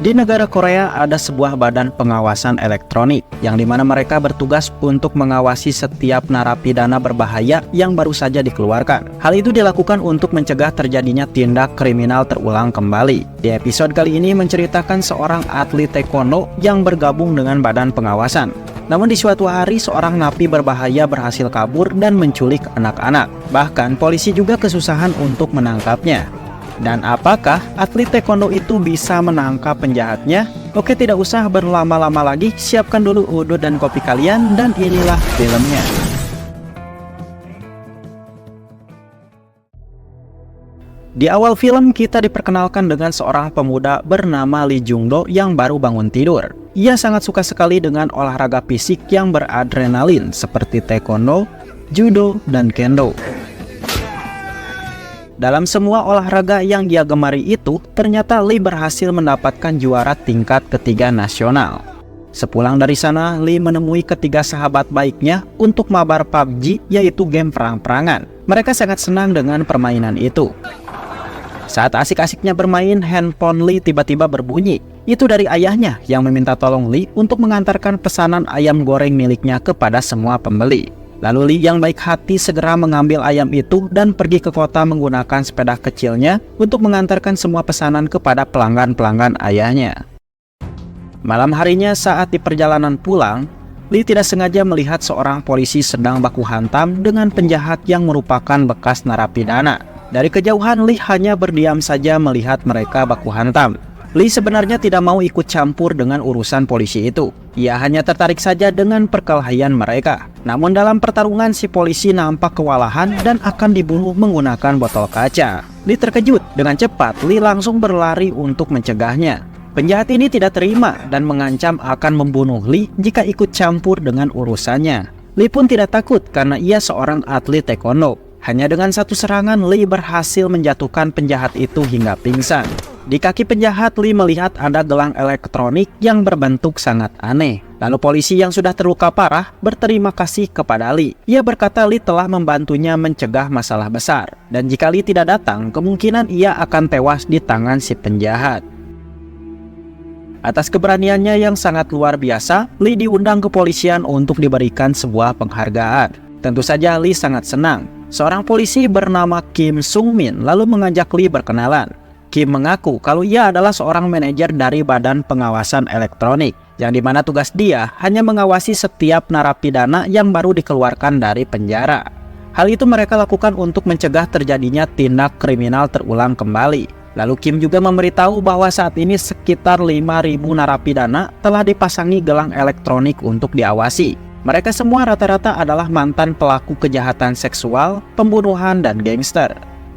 Di negara Korea ada sebuah badan pengawasan elektronik yang dimana mereka bertugas untuk mengawasi setiap narapidana berbahaya yang baru saja dikeluarkan. Hal itu dilakukan untuk mencegah terjadinya tindak kriminal terulang kembali. Di episode kali ini menceritakan seorang atlet taekwondo yang bergabung dengan badan pengawasan. Namun di suatu hari seorang napi berbahaya berhasil kabur dan menculik anak-anak. Bahkan polisi juga kesusahan untuk menangkapnya. Dan apakah atlet taekwondo itu bisa menangkap penjahatnya? Oke, tidak usah berlama-lama lagi, siapkan dulu uduk dan kopi kalian, dan inilah filmnya. Di awal film kita diperkenalkan dengan seorang pemuda bernama Lee Jung-do yang baru bangun tidur. Ia sangat suka sekali dengan olahraga fisik yang beradrenalin seperti taekwondo, judo, dan kendo. Dalam semua olahraga yang dia gemari itu, ternyata Lee berhasil mendapatkan juara tingkat ketiga nasional. Sepulang dari sana, Lee menemui ketiga sahabat baiknya untuk mabar PUBG, yaitu game perang-perangan. Mereka sangat senang dengan permainan itu. Saat asik-asiknya bermain, handphone Lee tiba-tiba berbunyi. Itu dari ayahnya yang meminta tolong Lee untuk mengantarkan pesanan ayam goreng miliknya kepada semua pembeli. Lalu Lee yang baik hati segera mengambil ayam itu dan pergi ke kota menggunakan sepeda kecilnya untuk mengantarkan semua pesanan kepada pelanggan-pelanggan ayahnya. Malam harinya saat di perjalanan pulang, Lee tidak sengaja melihat seorang polisi sedang baku hantam dengan penjahat yang merupakan bekas narapidana. Dari kejauhan Lee hanya berdiam saja melihat mereka baku hantam. Lee sebenarnya tidak mau ikut campur dengan urusan polisi itu. Ia hanya tertarik saja dengan perkelahian mereka. Namun dalam pertarungan si polisi nampak kewalahan dan akan dibunuh menggunakan botol kaca. Lee terkejut. Dengan cepat Lee langsung berlari untuk mencegahnya. Penjahat ini tidak terima dan mengancam akan membunuh Lee jika ikut campur dengan urusannya. Lee pun tidak takut karena ia seorang atlet taekwondo. Hanya dengan satu serangan Lee berhasil menjatuhkan penjahat itu hingga pingsan. Di kaki penjahat Lee melihat ada gelang elektronik yang berbentuk sangat aneh. Lalu polisi yang sudah terluka parah berterima kasih kepada Lee. Ia berkata Lee telah membantunya mencegah masalah besar. Dan jika Lee tidak datang, kemungkinan ia akan tewas di tangan si penjahat. Atas keberaniannya yang sangat luar biasa, Lee diundang ke kepolisian untuk diberikan sebuah penghargaan. Tentu saja Lee sangat senang. Seorang polisi bernama Kim Sung Min lalu mengajak Lee berkenalan. Kim mengaku kalau ia adalah seorang manajer dari Badan Pengawasan Elektronik, yang dimana tugas dia hanya mengawasi setiap narapidana yang baru dikeluarkan dari penjara. Hal itu mereka lakukan untuk mencegah terjadinya tindak kriminal terulang kembali. Lalu Kim juga memberitahu bahwa saat ini sekitar 5.000 narapidana telah dipasangi gelang elektronik untuk diawasi. Mereka semua rata-rata adalah mantan pelaku kejahatan seksual, pembunuhan, dan gangster.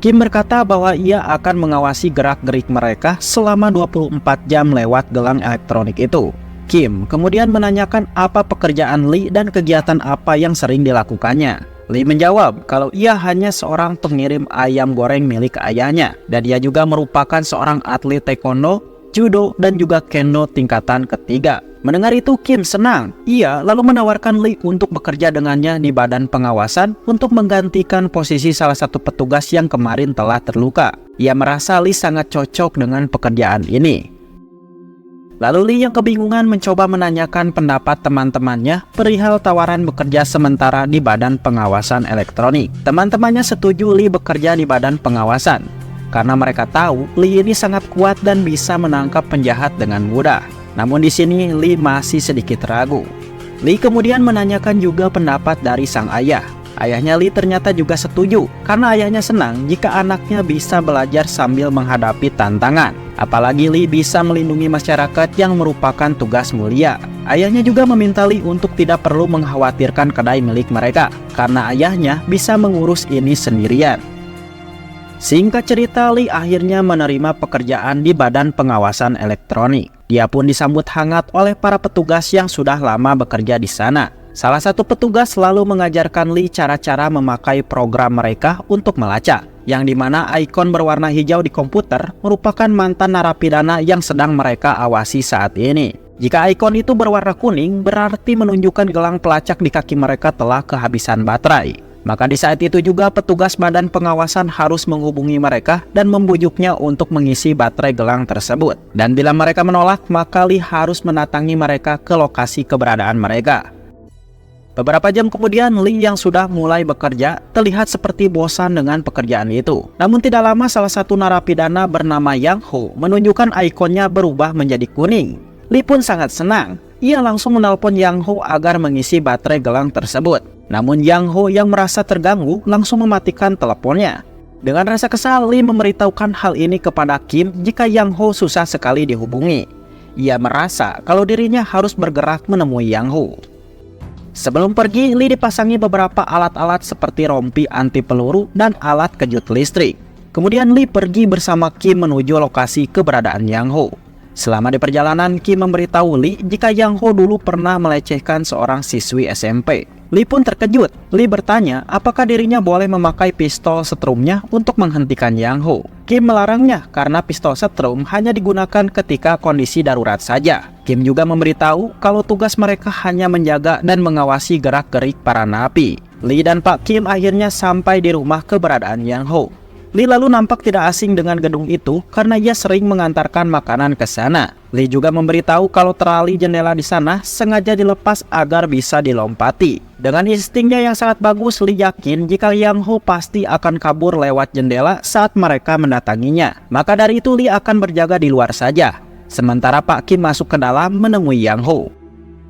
Kim berkata bahwa ia akan mengawasi gerak-gerik mereka selama 24 jam lewat gelang elektronik itu. Kim kemudian menanyakan apa pekerjaan Lee dan kegiatan apa yang sering dilakukannya. Lee menjawab kalau ia hanya seorang pengirim ayam goreng milik ayahnya, dan dia juga merupakan seorang atlet taekwondo, judo, dan juga kendo tingkatan ketiga. Mendengar itu Kim senang. Ia lalu menawarkan Lee untuk bekerja dengannya di badan pengawasan untuk menggantikan posisi salah satu petugas yang kemarin telah terluka. Ia merasa Lee sangat cocok dengan pekerjaan ini. Lalu Lee yang kebingungan mencoba menanyakan pendapat teman-temannya perihal tawaran bekerja sementara di badan pengawasan elektronik. Teman-temannya setuju Lee bekerja di badan pengawasan karena mereka tahu Lee ini sangat kuat dan bisa menangkap penjahat dengan mudah. Namun di sini Lee masih sedikit ragu. Lee kemudian menanyakan juga pendapat dari sang ayah. Ayahnya Lee ternyata juga setuju karena ayahnya senang jika anaknya bisa belajar sambil menghadapi tantangan. Apalagi Lee bisa melindungi masyarakat yang merupakan tugas mulia. Ayahnya juga meminta Lee untuk tidak perlu mengkhawatirkan kedai milik mereka karena ayahnya bisa mengurus ini sendirian. Singkat cerita, Lee akhirnya menerima pekerjaan di Badan Pengawasan Elektronik. Dia pun disambut hangat oleh para petugas yang sudah lama bekerja di sana. Salah satu petugas selalu mengajarkan Lee cara-cara memakai program mereka untuk melacak, yang dimana ikon berwarna hijau di komputer merupakan mantan narapidana yang sedang mereka awasi saat ini. Jika ikon itu berwarna kuning, berarti menunjukkan gelang pelacak di kaki mereka telah kehabisan baterai. Maka di saat itu juga petugas badan pengawasan harus menghubungi mereka dan membujuknya untuk mengisi baterai gelang tersebut. Dan bila mereka menolak, maka Lee harus mendatangi mereka ke lokasi keberadaan mereka. Beberapa jam kemudian, Lee yang sudah mulai bekerja terlihat seperti bosan dengan pekerjaan itu. Namun tidak lama salah satu narapidana bernama Yang Ho menunjukkan ikonnya berubah menjadi kuning. Lee pun sangat senang. Ia langsung menelpon Yang Ho agar mengisi baterai gelang tersebut. Namun Yang Ho yang merasa terganggu langsung mematikan teleponnya. Dengan rasa kesal, Lee memberitahukan hal ini kepada Kim jika Yang Ho susah sekali dihubungi. Ia merasa kalau dirinya harus bergerak menemui Yang Ho. Sebelum pergi, Lee dipasangi beberapa alat-alat seperti rompi anti peluru dan alat kejut listrik. Kemudian Lee pergi bersama Kim menuju lokasi keberadaan Yang Ho. Selama di perjalanan, Kim memberitahu Lee jika Yang Ho dulu pernah melecehkan seorang siswi SMP. Lee pun terkejut. Lee bertanya apakah dirinya boleh memakai pistol setrumnya untuk menghentikan Yang Ho. Kim melarangnya karena pistol setrum hanya digunakan ketika kondisi darurat saja. Kim juga memberitahu kalau tugas mereka hanya menjaga dan mengawasi gerak-gerik para napi. Lee dan Pak Kim akhirnya sampai di rumah keberadaan Yang Ho. Lee lalu nampak tidak asing dengan gedung itu karena ia sering mengantarkan makanan ke sana. Lee juga memberitahu kalau terali jendela di sana sengaja dilepas agar bisa dilompati. Dengan instingnya yang sangat bagus, Lee yakin jika Yang Ho pasti akan kabur lewat jendela saat mereka mendatanginya. Maka dari itu Lee akan berjaga di luar saja. Sementara Pak Kim masuk ke dalam menemui Yang Ho.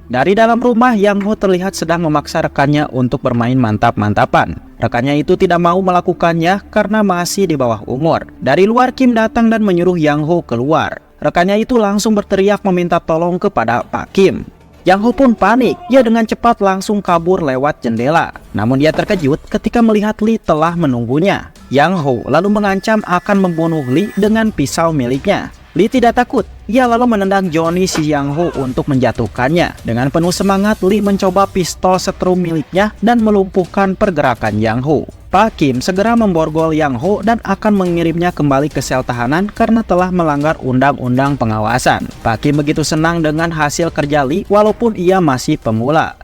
Dari dalam rumah, Yang Ho terlihat sedang memaksa rekannya untuk bermain mantap-mantapan. Rekannya itu tidak mau melakukannya karena masih di bawah umur. Dari luar, Kim datang dan menyuruh Yang Ho keluar. Rekannya itu langsung berteriak meminta tolong kepada Pak Kim. Yang Ho pun panik. Ia dengan cepat langsung kabur lewat jendela. Namun dia terkejut ketika melihat Lee telah menunggunya. Yang Ho lalu mengancam akan membunuh Lee dengan pisau miliknya. Lee tidak takut. Ia lalu menendang Johnny si Yang Ho untuk menjatuhkannya. Dengan penuh semangat, Lee mencoba pistol setrum miliknya dan melumpuhkan pergerakan Yang Ho. Pak Kim segera memborgol Yang Ho dan akan mengirimnya kembali ke sel tahanan karena telah melanggar undang-undang pengawasan. Pak Kim begitu senang dengan hasil kerja Lee walaupun ia masih pemula.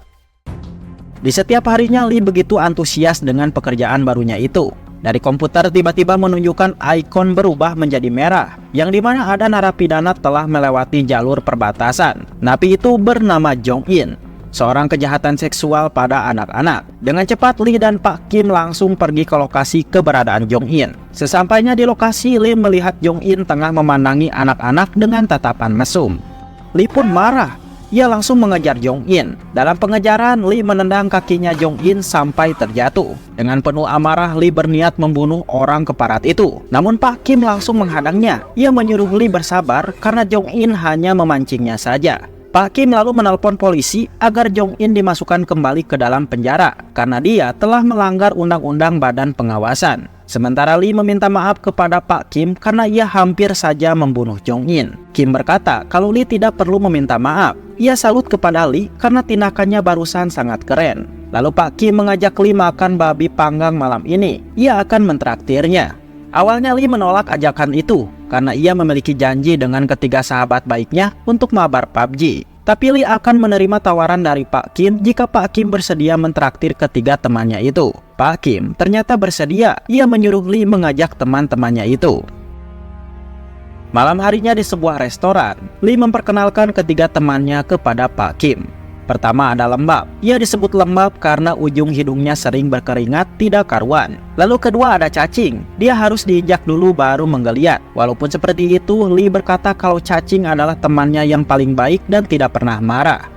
Di setiap harinya Lee begitu antusias dengan pekerjaan barunya itu. Dari komputer tiba-tiba menunjukkan ikon berubah menjadi merah, yang dimana ada narapidana telah melewati jalur perbatasan. Napi itu bernama Jong In, seorang kejahatan seksual pada anak-anak. Dengan cepat Lee dan Pak Kim langsung pergi ke lokasi keberadaan Jong In. Sesampainya di lokasi, Lee melihat Jong In tengah memandangi anak-anak dengan tatapan mesum. Lee pun marah. Ia langsung mengejar Jong In. Dalam pengejaran, Lee menendang kakinya Jong In sampai terjatuh. Dengan penuh amarah, Lee berniat membunuh orang keparat itu. Namun Pak Kim langsung menghadangnya. Ia menyuruh Lee bersabar karena Jong In hanya memancingnya saja. Pak Kim lalu menelpon polisi agar Jong In dimasukkan kembali ke dalam penjara karena dia telah melanggar undang-undang badan pengawasan. Sementara Lee meminta maaf kepada Pak Kim karena ia hampir saja membunuh Jong In. Kim berkata kalau Lee tidak perlu meminta maaf. Ia salut kepada Lee karena tindakannya barusan sangat keren. Lalu Pak Kim mengajak Lee makan babi panggang malam ini. Ia akan mentraktirnya. Awalnya Lee menolak ajakan itu karena ia memiliki janji dengan ketiga sahabat baiknya untuk mabar PUBG. Tapi Lee akan menerima tawaran dari Pak Kim jika Pak Kim bersedia mentraktir ketiga temannya itu. Pak Kim ternyata bersedia. Ia menyuruh Lee mengajak teman-temannya itu. Malam harinya di sebuah restoran, Lee memperkenalkan ketiga temannya kepada Pak Kim. Pertama ada Lembab. Ia disebut lembab karena ujung hidungnya sering berkeringat tidak karuan. Lalu kedua ada Cacing. Dia harus diinjak dulu baru menggeliat. Walaupun seperti itu, Lee berkata kalau Cacing adalah temannya yang paling baik dan tidak pernah marah.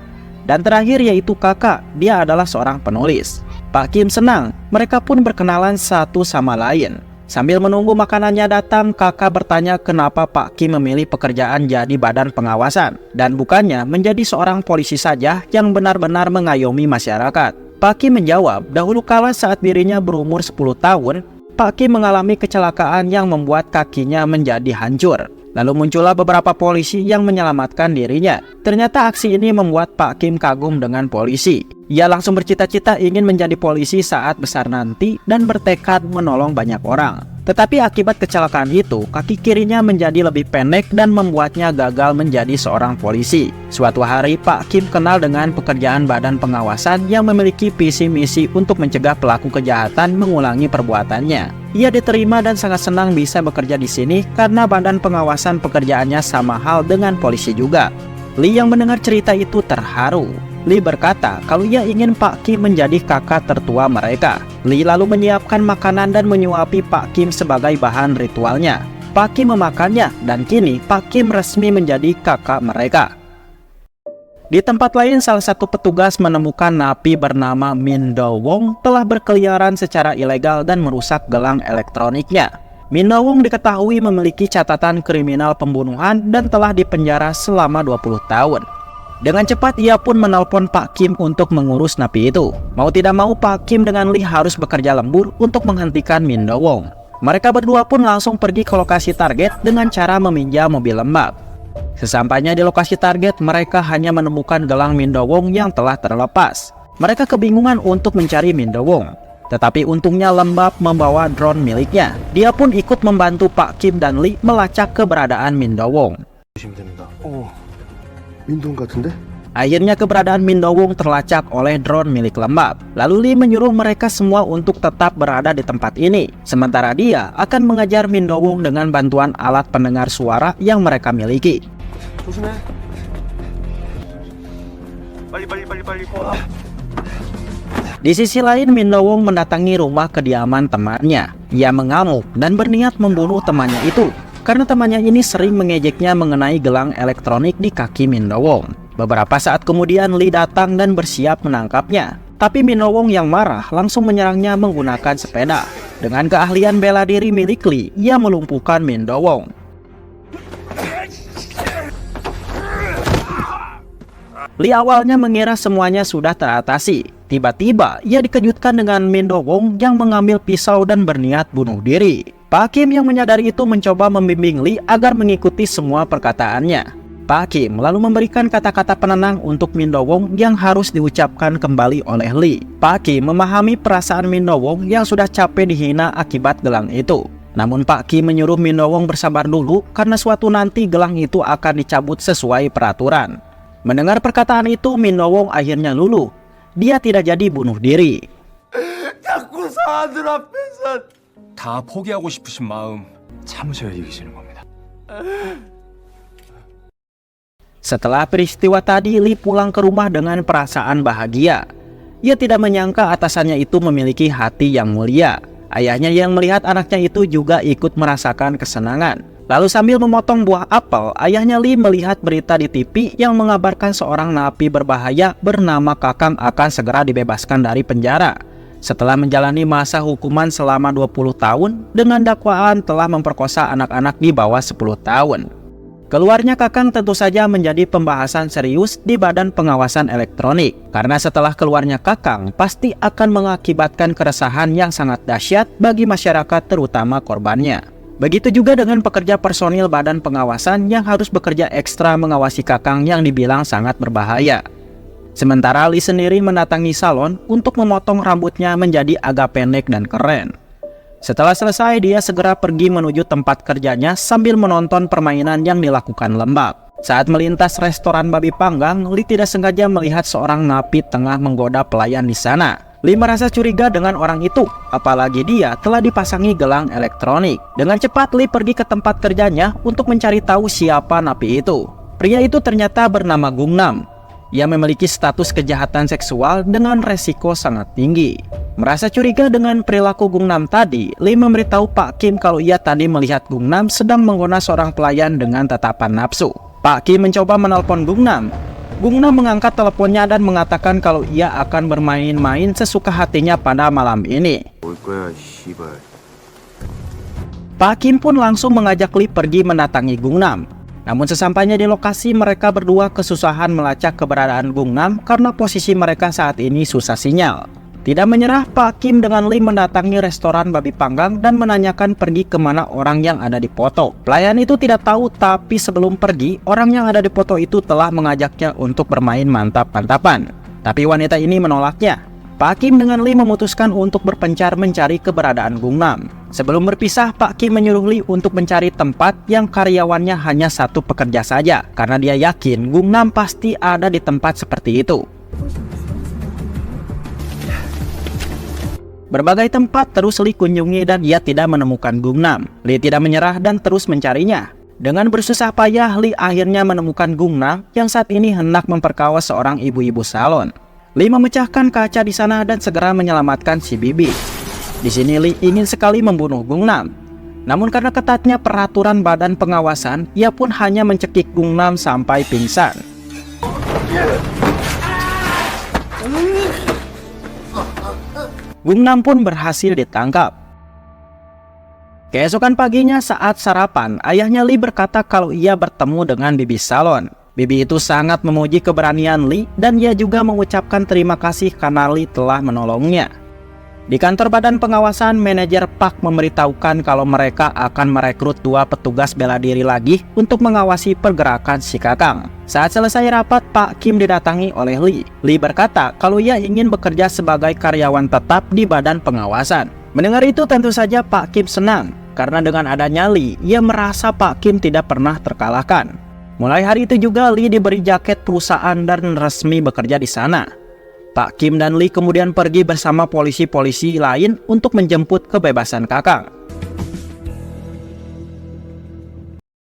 Dan terakhir yaitu Kakak. Dia adalah seorang penulis. Pak Kim senang. Mereka pun berkenalan satu sama lain. Sambil menunggu makanannya datang, Kakak bertanya kenapa Pak Kim memilih pekerjaan jadi badan pengawasan dan bukannya menjadi seorang polisi saja yang benar-benar mengayomi masyarakat. Pak Kim menjawab, dahulu kala saat dirinya berumur 10 tahun, Pak Kim mengalami kecelakaan yang membuat kakinya menjadi hancur. Lalu muncullah beberapa polisi yang menyelamatkan dirinya. Ternyata aksi ini membuat Pak Kim kagum dengan polisi. Ia langsung bercita-cita ingin menjadi polisi saat besar nanti dan bertekad menolong banyak orang. Tetapi akibat kecelakaan itu, kaki kirinya menjadi lebih pendek dan membuatnya gagal menjadi seorang polisi. Suatu hari, Pak Kim kenal dengan pekerjaan Badan Pengawasan yang memiliki visi misi untuk mencegah pelaku kejahatan mengulangi perbuatannya. Ia diterima dan sangat senang bisa bekerja di sini karena Badan Pengawasan pekerjaannya sama hal dengan polisi juga. Lee yang mendengar cerita itu terharu. Lee berkata kalau ia ingin Pak Kim menjadi kakak tertua mereka. Lee lalu menyiapkan makanan dan menyuapi Pak Kim sebagai bahan ritualnya. Pak Kim memakannya dan kini Pak Kim resmi menjadi kakak mereka. Di tempat lain, salah satu petugas menemukan napi bernama Min Do Wong telah berkeliaran secara ilegal dan merusak gelang elektroniknya. Min Do Wong diketahui memiliki catatan kriminal pembunuhan dan telah dipenjara selama 20 tahun. Dengan cepat ia pun menelpon Pak Kim untuk mengurus napi itu. Mau tidak mau Pak Kim dengan Lee harus bekerja lembur untuk menghentikan Min Do Wong. Mereka berdua pun langsung pergi ke lokasi target dengan cara meminjam mobil lembab. Sesampainya di lokasi target, mereka hanya menemukan gelang Min Do Wong yang telah terlepas. Mereka kebingungan untuk mencari Min Do Wong. Tetapi untungnya lembab membawa drone miliknya. Dia pun ikut membantu Pak Kim dan Lee melacak keberadaan Min Do Wong. 민동 같은데? Akhirnya keberadaan Min Do Wong terlacak oleh drone milik lembab. Lalu Lee menyuruh mereka semua untuk tetap berada di tempat ini. Sementara dia akan mengajar Min Do Wong dengan bantuan alat pendengar suara yang mereka miliki. 조심해. 빨리. Di sisi lain, Min Do Wong mendatangi rumah kediaman temannya. Ia mengamuk dan berniat membunuh temannya itu, karena temannya ini sering mengejeknya mengenai gelang elektronik di kaki Min Do Wong. Beberapa saat kemudian Lee datang dan bersiap menangkapnya. Tapi Min Do Wong yang marah langsung menyerangnya menggunakan sepeda. Dengan keahlian bela diri milik Lee, ia melumpuhkan Min Do Wong. Lee awalnya mengira semuanya sudah teratasi. Tiba-tiba ia dikejutkan dengan Min Do Wong yang mengambil pisau dan berniat bunuh diri. Pak Kim yang menyadari itu mencoba membimbing Lee agar mengikuti semua perkataannya. Pak Kim lalu memberikan kata-kata penenang untuk Min Do Wong yang harus diucapkan kembali oleh Lee. Pak Kim memahami perasaan Min Do Wong yang sudah capek dihina akibat gelang itu. Namun Pak Kim menyuruh Min Do Wong bersabar dulu karena suatu nanti gelang itu akan dicabut sesuai peraturan. Mendengar perkataan itu, Min Do Wong akhirnya luluh. Dia tidak jadi bunuh diri. 자꾸 사람들 앞에서 다 포기하고 싶으신 마음 참으셔야 이기시는 겁니다. Setelah peristiwa tadi, Lee pulang ke rumah dengan perasaan bahagia. Ia tidak menyangka atasannya itu memiliki hati yang mulia. Ayahnya yang melihat anaknya itu juga ikut merasakan kesenangan. Lalu sambil memotong buah apel, ayahnya Lee melihat berita di TV yang mengabarkan seorang napi berbahaya bernama Kakang akan segera dibebaskan dari penjara. Setelah menjalani masa hukuman selama 20 tahun dengan dakwaan telah memperkosa anak-anak di bawah 10 tahun. Keluarnya Kakang tentu saja menjadi pembahasan serius di Badan Pengawasan Elektronik. Karena setelah keluarnya Kakang pasti akan mengakibatkan keresahan yang sangat dahsyat bagi masyarakat terutama korbannya. Begitu juga dengan pekerja personil Badan Pengawasan yang harus bekerja ekstra mengawasi Kakang yang dibilang sangat berbahaya. Sementara Lee sendiri mendatangi salon untuk memotong rambutnya menjadi agak pendek dan keren. Setelah selesai, dia segera pergi menuju tempat kerjanya sambil menonton permainan yang dilakukan lembab. Saat melintas restoran babi panggang, Lee tidak sengaja melihat seorang napi tengah menggoda pelayan di sana. Lee merasa curiga dengan orang itu, apalagi dia telah dipasangi gelang elektronik. Dengan cepat Lee pergi ke tempat kerjanya untuk mencari tahu siapa napi itu. Pria itu ternyata bernama Gung Nam. Ia memiliki status kejahatan seksual dengan resiko sangat tinggi. Merasa curiga dengan perilaku Gung Nam tadi, Lee memberitahu Pak Kim kalau ia tadi melihat Gung Nam sedang menggoda seorang pelayan dengan tatapan nafsu. Pak Kim mencoba menelpon Gung Nam. Gung Nam mengangkat teleponnya dan mengatakan kalau ia akan bermain-main sesuka hatinya pada malam ini. Pak Kim pun langsung mengajak Lee pergi mendatangi Gung Nam. Namun sesampainya di lokasi, mereka berdua kesusahan melacak keberadaan Gung Nam karena posisi mereka saat ini susah sinyal. Tidak menyerah, Pak Kim dengan Lee mendatangi restoran babi panggang dan menanyakan pergi kemana orang yang ada di foto. Pelayan itu tidak tahu, tapi sebelum pergi, orang yang ada di foto itu telah mengajaknya untuk bermain mantap-mantapan. Tapi wanita ini menolaknya. Pak Kim dengan Lee memutuskan untuk berpencar mencari keberadaan Gungnam. Sebelum berpisah, Pak Kim menyuruh Lee untuk mencari tempat yang karyawannya hanya satu pekerja saja, karena dia yakin Gungnam pasti ada di tempat seperti itu. Berbagai tempat terus Lee kunjungi dan ia tidak menemukan Gungnam. Lee tidak menyerah dan terus mencarinya. Dengan bersusah payah, Lee akhirnya menemukan Gungnam yang saat ini hendak memperkosa seorang ibu-ibu salon. Lee memecahkan kaca di sana dan segera menyelamatkan si bibi. Di sini Lee ingin sekali membunuh Gungnam. Namun karena ketatnya peraturan badan pengawasan, ia pun hanya mencekik Gungnam sampai pingsan. Gungnam pun berhasil ditangkap. Keesokan paginya saat sarapan, ayahnya Lee berkata kalau ia bertemu dengan bibi salon. Bibi itu sangat memuji keberanian Lee dan ia juga mengucapkan terima kasih karena Lee telah menolongnya. Di kantor badan pengawasan, manajer Park memberitahukan kalau mereka akan merekrut 2 petugas bela diri lagi untuk mengawasi pergerakan si Kakang. Saat selesai rapat, Pak Kim didatangi oleh Lee. Lee berkata kalau ia ingin bekerja sebagai karyawan tetap di badan pengawasan. Mendengar itu tentu saja Pak Kim senang, karena dengan adanya Lee, ia merasa Pak Kim tidak pernah terkalahkan. Mulai hari itu juga Lee diberi jaket perusahaan dan resmi bekerja di sana. Pak Kim dan Lee kemudian pergi bersama polisi-polisi lain untuk menjemput kebebasan Kakang.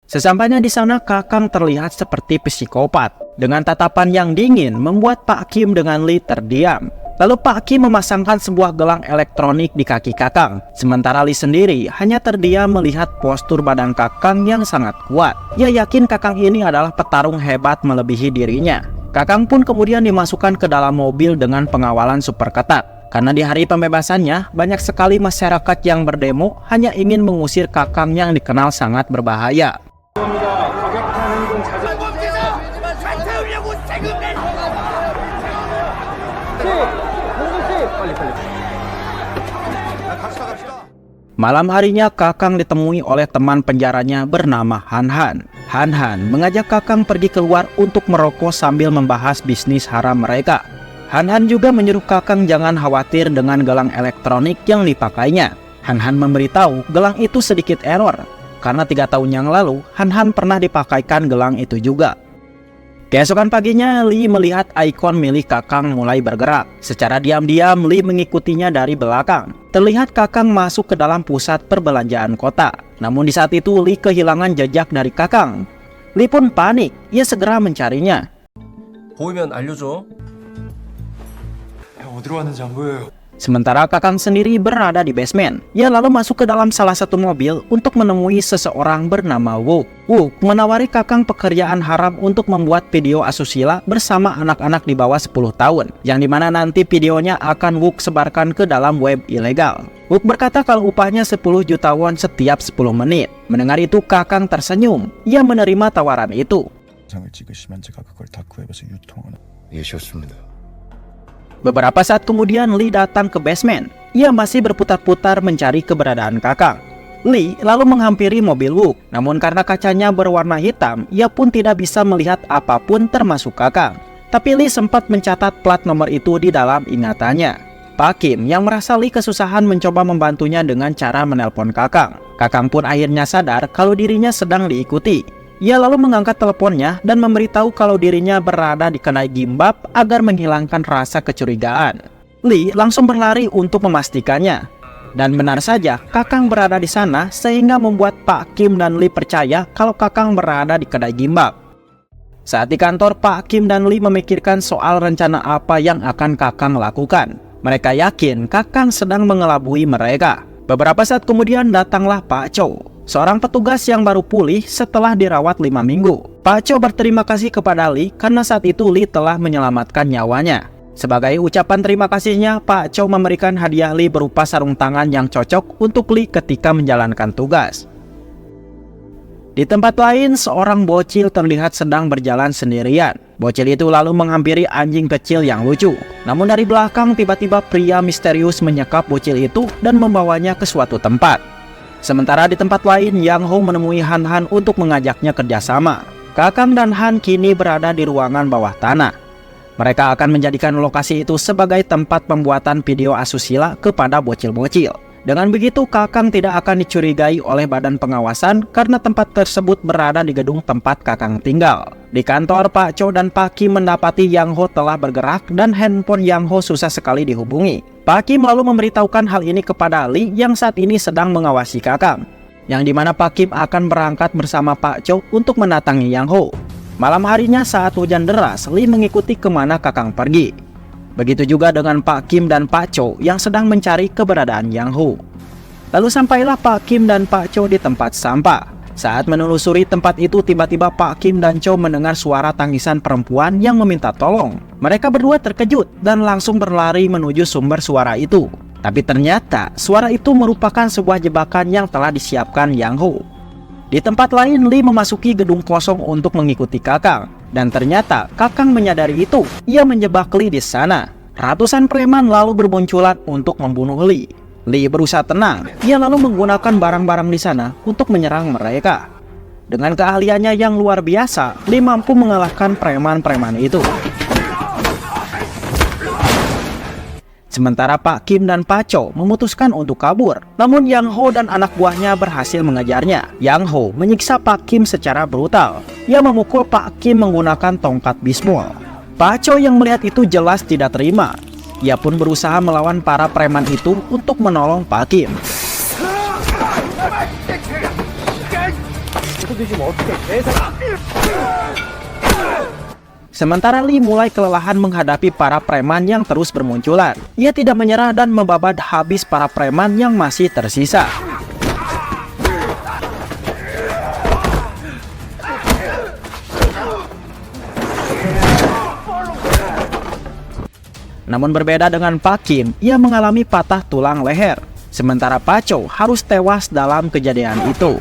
Sesampainya di sana, Kakang terlihat seperti psikopat. Dengan tatapan yang dingin membuat Pak Kim dengan Lee terdiam. Lalu Pak Kim memasangkan sebuah gelang elektronik di kaki Kakang. Sementara Lee sendiri hanya terdiam melihat postur badan Kakang yang sangat kuat. Ia yakin Kakang ini adalah petarung hebat melebihi dirinya. Kakang pun kemudian dimasukkan ke dalam mobil dengan pengawalan super ketat. Karena di hari pembebasannya, banyak sekali masyarakat yang berdemo hanya ingin mengusir Kakang yang dikenal sangat berbahaya. Malam harinya Kakang ditemui oleh teman penjaranya bernama Han Han. Han Han mengajak Kakang pergi keluar untuk merokok sambil membahas bisnis haram mereka. Han Han juga menyuruh Kakang jangan khawatir dengan gelang elektronik yang dipakainya. Han Han memberitahu gelang itu sedikit error, karena 3 tahun yang lalu Han Han pernah dipakaikan gelang itu juga. Keesokan paginya, Lee melihat ikon milik Kakang mulai bergerak. Secara diam-diam, Lee mengikutinya dari belakang. Terlihat Kakang masuk ke dalam pusat perbelanjaan kota. Namun di saat itu, Lee kehilangan jejak dari Kakang. Lee pun panik, ia segera mencarinya. 보이면 알려줘. 어디로 왔는지 안 보여요. Sementara Kakang sendiri berada di basement. Ia lalu masuk ke dalam salah satu mobil untuk menemui seseorang bernama Wook. Wook menawari Kakang pekerjaan haram untuk membuat video asusila bersama anak-anak di bawah 10 tahun, yang dimana nanti videonya akan Wook sebarkan ke dalam web ilegal. Wook berkata kalau upahnya 10 juta won setiap 10 menit. Mendengar itu Kakang tersenyum. Ia menerima tawaran itu. Beberapa saat kemudian Lee datang ke basement. Ia masih berputar-putar mencari keberadaan Kakang. Lee lalu menghampiri mobil Wook. Namun karena kacanya berwarna hitam, ia pun tidak bisa melihat apapun termasuk Kakang. Tapi Lee sempat mencatat plat nomor itu di dalam ingatannya. Pak Kim yang merasa Lee kesusahan mencoba membantunya dengan cara menelpon Kakang. Kakang pun akhirnya sadar kalau dirinya sedang diikuti. Ia lalu mengangkat teleponnya dan memberitahu kalau dirinya berada di kedai gimbap agar menghilangkan rasa kecurigaan. Lee langsung berlari untuk memastikannya. Dan benar saja, Kakang berada di sana sehingga membuat Pak Kim dan Lee percaya kalau Kakang berada di kedai gimbap. Saat di kantor, Pak Kim dan Lee memikirkan soal rencana apa yang akan Kakang lakukan. Mereka yakin Kakang sedang mengelabui mereka. Beberapa saat kemudian datanglah Pak Chow, seorang petugas yang baru pulih setelah dirawat 5 minggu. Pak Chow berterima kasih kepada Lee karena saat itu Lee telah menyelamatkan nyawanya. Sebagai ucapan terima kasihnya, Pak Chow memberikan hadiah Lee berupa sarung tangan yang cocok untuk Lee ketika menjalankan tugas. Di tempat lain, seorang bocil terlihat sedang berjalan sendirian. Bocil itu lalu menghampiri anjing kecil yang lucu. Namun dari belakang tiba-tiba pria misterius menyekap bocil itu dan membawanya ke suatu tempat. Sementara di tempat lain, Yang Ho menemui Han Han untuk mengajaknya kerjasama. Kakang dan Han kini berada di ruangan bawah tanah. Mereka akan menjadikan lokasi itu sebagai tempat pembuatan video asusila kepada bocil-bocil. Dengan begitu, Kakang tidak akan dicurigai oleh badan pengawasan karena tempat tersebut berada di gedung tempat Kakang tinggal. Di kantor, Pak Chow dan Pak Kim mendapati Yang Ho telah bergerak dan handphone Yang Ho susah sekali dihubungi. Pak Kim lalu memberitahukan hal ini kepada Lee yang saat ini sedang mengawasi Kakang, yang dimana Pak Kim akan berangkat bersama Pak Chow untuk mendatangi Yang Ho. Malam harinya saat hujan deras, Lee mengikuti kemana Kakang pergi. Begitu juga dengan Pak Kim dan Pak Chow yang sedang mencari keberadaan Yang Ho. Lalu sampailah Pak Kim dan Pak Chow di tempat sampah. Saat menelusuri tempat itu, tiba-tiba Pak Kim dan Chow mendengar suara tangisan perempuan yang meminta tolong. Mereka berdua terkejut dan langsung berlari menuju sumber suara itu. Tapi ternyata suara itu merupakan sebuah jebakan yang telah disiapkan Yang Ho. Di tempat lain, Lee memasuki gedung kosong untuk mengikuti Kakang. Dan ternyata Kakang menyadari itu. Ia menjebak Lee di sana. Ratusan preman lalu bermunculan untuk membunuh Lee. Lee berusaha tenang. Ia lalu menggunakan barang-barang di sana untuk menyerang mereka. Dengan keahliannya yang luar biasa, Lee mampu mengalahkan preman-preman itu. Sementara Pak Kim dan Pak Chow memutuskan untuk kabur. Namun Yang Ho dan anak buahnya berhasil mengejarnya. Yang Ho menyiksa Pak Kim secara brutal. Ia memukul Pak Kim menggunakan tongkat bismol. Pak Chow yang melihat itu jelas tidak terima. Ia pun berusaha melawan para preman itu untuk menolong Pak Kim. Sementara Lee mulai kelelahan menghadapi para preman yang terus bermunculan. Ia tidak menyerah dan membabat habis para preman yang masih tersisa. Namun berbeda dengan Pak Kim, ia mengalami patah tulang leher. Sementara Pak Chow harus tewas dalam kejadian itu.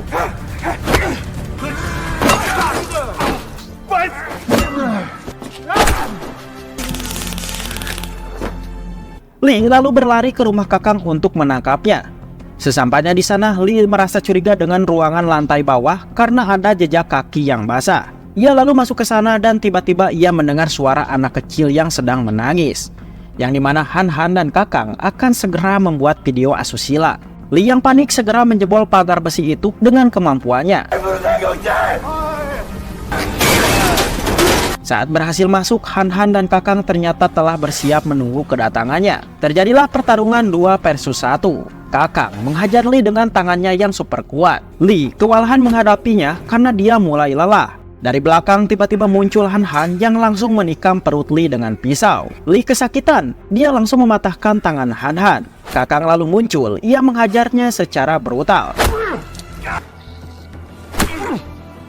Lee lalu berlari ke rumah Kakang untuk menangkapnya. Sesampainya di sana, Lee merasa curiga dengan ruangan lantai bawah karena ada jejak kaki yang basah. Ia lalu masuk ke sana dan tiba-tiba ia mendengar suara anak kecil yang sedang menangis, yang dimana Han Han dan Kakang akan segera membuat video asusila. Lee yang panik segera menjebol pagar besi itu dengan kemampuannya. Saat berhasil masuk, Han Han dan Kakang ternyata telah bersiap menunggu kedatangannya. Terjadilah pertarungan 2 versus 1. Kakang menghajar Lee dengan tangannya yang super kuat. Lee kewalahan menghadapinya karena dia mulai lelah. Dari belakang tiba-tiba muncul Han Han yang langsung menikam perut Lee dengan pisau. Lee kesakitan, dia langsung mematahkan tangan Han Han. Kakang lalu muncul, ia menghajarnya secara brutal.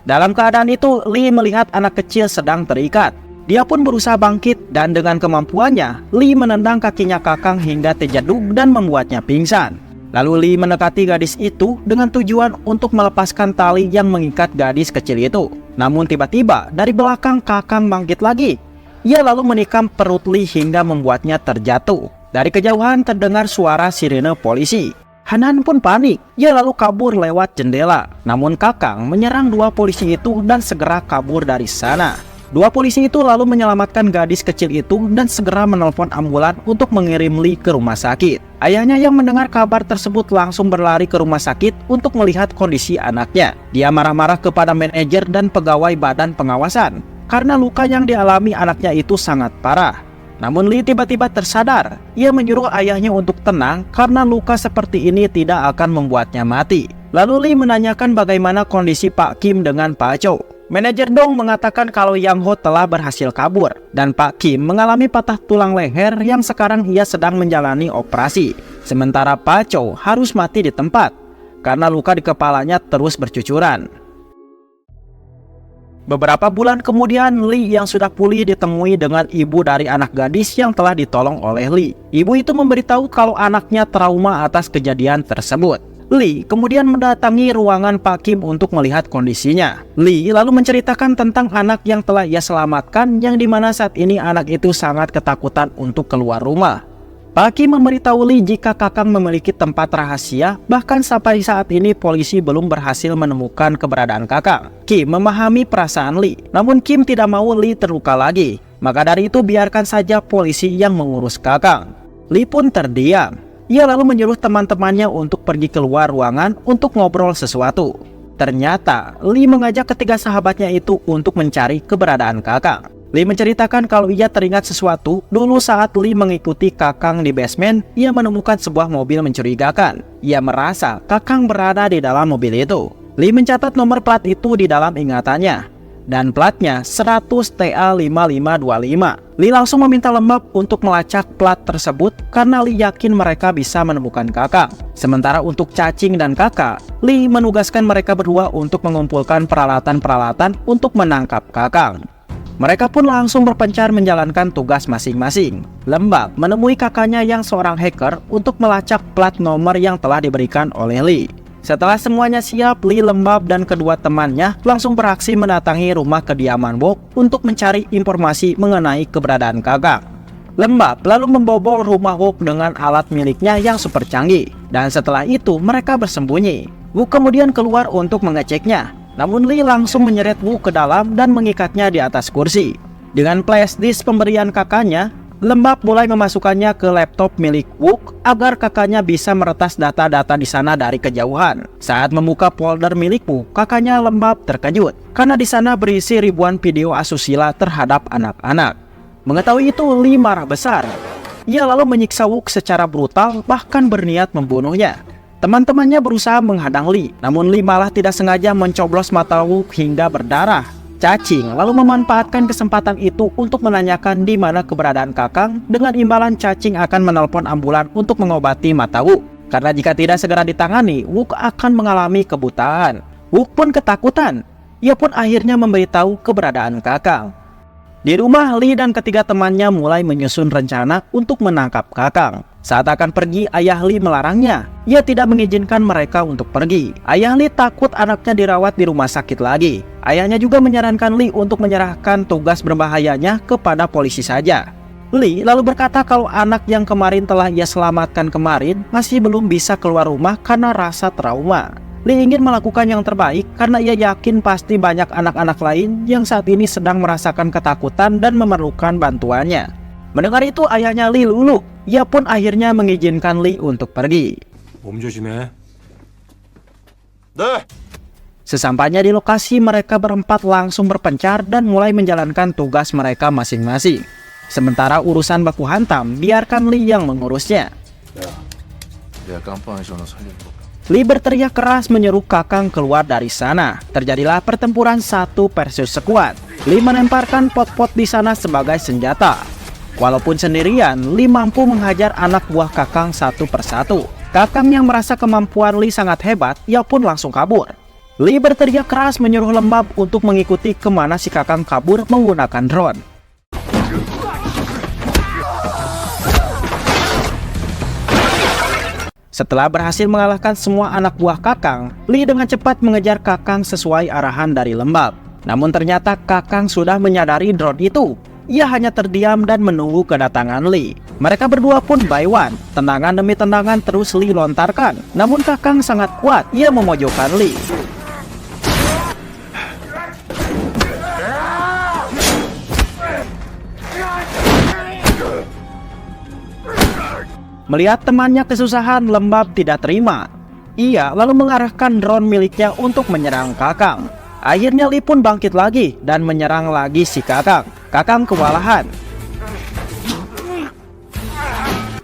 Dalam keadaan itu, Lee melihat anak kecil sedang terikat. Dia pun berusaha bangkit dan dengan kemampuannya, Lee menendang kakinya Kakang hingga terjeduk dan membuatnya pingsan. Lalu Lee mendekati gadis itu dengan tujuan untuk melepaskan tali yang mengikat gadis kecil itu. Namun tiba-tiba dari belakang Kakang bangkit lagi. Ia lalu menikam perut Lee hingga membuatnya terjatuh. Dari kejauhan terdengar suara sirene polisi. Han Han pun panik, ia lalu kabur lewat jendela. Namun Kakang menyerang 2 polisi itu dan segera kabur dari sana. 2 polisi itu lalu menyelamatkan gadis kecil itu dan segera menelpon ambulan untuk mengirim Lee ke rumah sakit. Ayahnya yang mendengar kabar tersebut langsung berlari ke rumah sakit untuk melihat kondisi anaknya. Dia marah-marah kepada manajer dan pegawai badan pengawasan karena luka yang dialami anaknya itu sangat parah. Namun Lee tiba-tiba tersadar. Ia menyuruh ayahnya untuk tenang karena luka seperti ini tidak akan membuatnya mati. Lalu Lee menanyakan bagaimana kondisi Pak Kim dengan Pak Chow. Manajer Dong mengatakan kalau Yang Ho telah berhasil kabur dan Pak Kim mengalami patah tulang leher yang sekarang ia sedang menjalani operasi. Sementara Pak Chow harus mati di tempat karena luka di kepalanya terus bercucuran. Beberapa bulan kemudian, Lee yang sudah pulih ditemui dengan ibu dari anak gadis yang telah ditolong oleh Lee. Ibu itu memberitahu kalau anaknya trauma atas kejadian tersebut. Lee kemudian mendatangi ruangan Pak Kim untuk melihat kondisinya. Lee lalu menceritakan tentang anak yang telah ia selamatkan, yang dimana saat ini anak itu sangat ketakutan untuk keluar rumah. Pak Kim memberitahu Lee jika Kakang memiliki tempat rahasia, bahkan sampai saat ini polisi belum berhasil menemukan keberadaan Kakang. Kim memahami perasaan Lee, namun Kim tidak mau Lee terluka lagi. Maka dari itu biarkan saja polisi yang mengurus Kakang. Lee pun terdiam. Ia lalu menyuruh teman-temannya untuk pergi keluar ruangan untuk ngobrol sesuatu. Ternyata Lee mengajak ketiga sahabatnya itu untuk mencari keberadaan Kakang. Lee menceritakan kalau ia teringat sesuatu dulu saat Lee mengikuti Kakang di basement. Ia menemukan sebuah mobil mencurigakan. Ia merasa Kakang berada di dalam mobil itu. Lee mencatat nomor plat itu di dalam ingatannya, dan platnya 100 TA5525. Lee langsung meminta Lembab untuk melacak plat tersebut karena Lee yakin mereka bisa menemukan Kakang. Sementara untuk Cacing dan Kakak, Lee menugaskan mereka berdua untuk mengumpulkan peralatan-peralatan untuk menangkap Kakang. Mereka pun langsung berpencar menjalankan tugas masing-masing. Lembab menemui kakaknya yang seorang hacker untuk melacak plat nomor yang telah diberikan oleh Lee. Setelah semuanya siap, Lee, Lembab, dan kedua temannya langsung beraksi mendatangi rumah kediaman Wook untuk mencari informasi mengenai keberadaan Kakang. Lembab lalu membobol rumah Wook dengan alat miliknya yang super canggih, dan setelah itu mereka bersembunyi. Wook kemudian keluar untuk mengeceknya, namun Lee langsung menyeret Wook ke dalam dan mengikatnya di atas kursi. Dengan flash disk pemberian kakaknya, Lembab mulai memasukkannya ke laptop milik Wook agar kakaknya bisa meretas data-data di sana dari kejauhan. Saat membuka folder milik Wook, kakaknya Lembab terkejut karena di sana berisi ribuan video asusila terhadap anak-anak. Mengetahui itu, Lee marah besar. Ia lalu menyiksa Wook secara brutal, bahkan berniat membunuhnya. Teman-temannya berusaha menghadang Lee, namun Lee malah tidak sengaja mencoblos mata Wook hingga berdarah. Cacing lalu memanfaatkan kesempatan itu untuk menanyakan di mana keberadaan Kakang, dengan imbalan Cacing akan menelpon ambulan untuk mengobati mata Wook. Karena jika tidak segera ditangani, Wook akan mengalami kebutaan. Wook pun ketakutan. Ia pun akhirnya memberitahu keberadaan Kakang. Di rumah, Lee dan ketiga temannya mulai menyusun rencana untuk menangkap Kakang. Saat akan pergi, ayah Lee melarangnya. Ia tidak mengizinkan mereka untuk pergi. Ayah Lee takut anaknya dirawat di rumah sakit lagi. Ayahnya juga menyarankan Lee untuk menyerahkan tugas berbahayanya kepada polisi saja. Lee lalu berkata kalau anak yang kemarin telah ia selamatkan kemarin masih belum bisa keluar rumah karena rasa trauma. Lee ingin melakukan yang terbaik karena ia yakin pasti banyak anak-anak lain yang saat ini sedang merasakan ketakutan dan memerlukan bantuannya. Mendengar itu, ayahnya Lee luluh. Ia pun akhirnya mengizinkan Lee untuk pergi. 몸 조심해. 네. Sesampainya di lokasi, mereka berempat langsung berpencar dan mulai menjalankan tugas mereka masing-masing. Sementara urusan baku hantam, biarkan Lee yang mengurusnya. 내가 깜빵에서 너 살린 거. Lee berteriak keras menyeru Kakang keluar dari sana. Terjadilah pertempuran 1 versus sekuat. Lee melemparkan pot-pot di sana sebagai senjata. Walaupun sendirian, Lee mampu menghajar anak buah Kakang satu persatu. Kakang yang merasa kemampuan Lee sangat hebat, ia pun langsung kabur. Lee berteriak keras menyuruh Lembab untuk mengikuti kemana si Kakang kabur menggunakan drone. Setelah berhasil mengalahkan semua anak buah Kakang, Lee dengan cepat mengejar Kakang sesuai arahan dari Lembab. Namun ternyata Kakang sudah menyadari drone itu. Ia hanya terdiam dan menunggu kedatangan Lee. Mereka berdua pun by one. Tendangan demi tendangan terus Lee lontarkan. Namun Kakang sangat kuat, ia memojokkan Lee. Melihat temannya kesusahan, Lembab tidak terima. Ia lalu mengarahkan drone miliknya untuk menyerang Kakang. Akhirnya Lee pun bangkit lagi dan menyerang lagi si Kakang. Kakang kewalahan.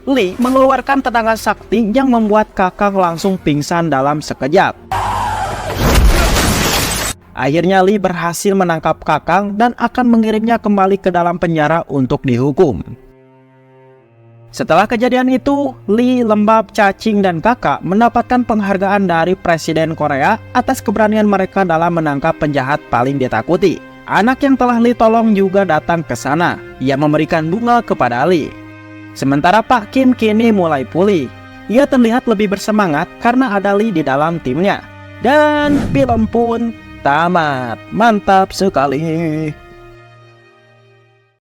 Lee mengeluarkan tendangan sakti yang membuat Kakang langsung pingsan dalam sekejap. Akhirnya Lee berhasil menangkap Kakang dan akan mengirimnya kembali ke dalam penjara untuk dihukum. Setelah kejadian itu, Lee, Lembab, Cacing, dan Kakak mendapatkan penghargaan dari Presiden Korea atas keberanian mereka dalam menangkap penjahat paling ditakuti. Anak yang telah Lee tolong juga datang ke sana. Ia memberikan bunga kepada Lee. Sementara Pak Kim kini mulai pulih. Ia terlihat lebih bersemangat karena ada Lee di dalam timnya. Dan film pun tamat. Mantap sekali.